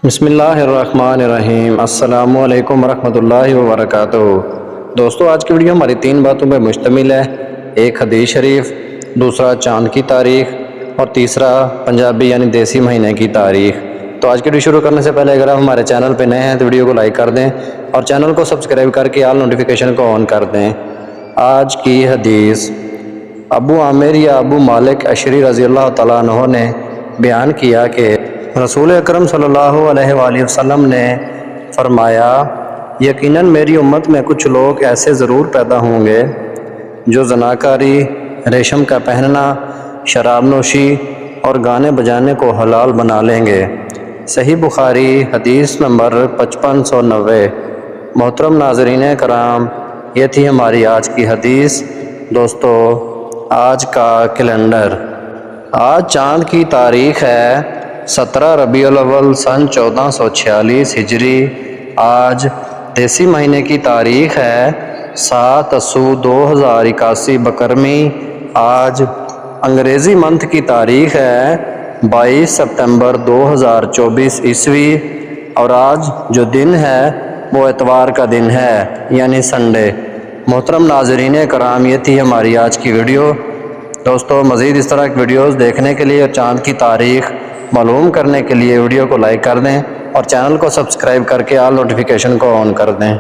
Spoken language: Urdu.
بسم اللہ الرحمن الرحیم۔ السلام علیکم ورحمۃ اللہ وبرکاتہ۔ دوستو، آج کی ویڈیو ہماری 3 باتوں پر مشتمل ہے۔ ایک حدیث شریف، دوسرا چاند کی تاریخ، اور تیسرا پنجابی یعنی دیسی مہینے کی تاریخ۔ تو آج کی ویڈیو شروع کرنے سے پہلے اگر آپ ہمارے چینل پہ نئے ہیں تو ویڈیو کو لائک کر دیں اور چینل کو سبسکرائب کر کے آل نوٹیفیکیشن کو آن کر دیں۔ آج کی حدیث ابو عامر یا ابو مالک اشعری رضی اللہ تعالیٰ عنہ نے بیان کیا کہ رسول اکرم صلی اللہ علیہ وآلہ وسلم نے فرمایا، یقیناً میری امت میں کچھ لوگ ایسے ضرور پیدا ہوں گے جو زناکاری، ریشم کا پہننا، شراب نوشی اور گانے بجانے کو حلال بنا لیں گے۔ صحیح بخاری حدیث نمبر 5590۔ محترم ناظرین کرام، یہ تھی ہماری آج کی حدیث۔ دوستو، آج کا کیلنڈر، آج چاند کی تاریخ ہے 17 ربیع الاول سن 1446 ہجری۔ آج دیسی مہینے کی تاریخ ہے 7 اسو 2081 بکرمی۔ آج انگریزی منتھ کی تاریخ ہے 22 سپتمبر 2024 عیسوی، اور آج جو دن ہے وہ اتوار کا دن ہے یعنی سنڈے۔ محترم ناظرین کرام، یہ تھی ہماری آج کی ویڈیو۔ دوستو، مزید اس طرح کی ویڈیوز دیکھنے کے لیے اور چاند کی تاریخ معلوم کرنے کے لیے ویڈیو کو لائک کر دیں اور چینل کو سبسکرائب کر کے آل نوٹیفیکیشن کو آن کر دیں۔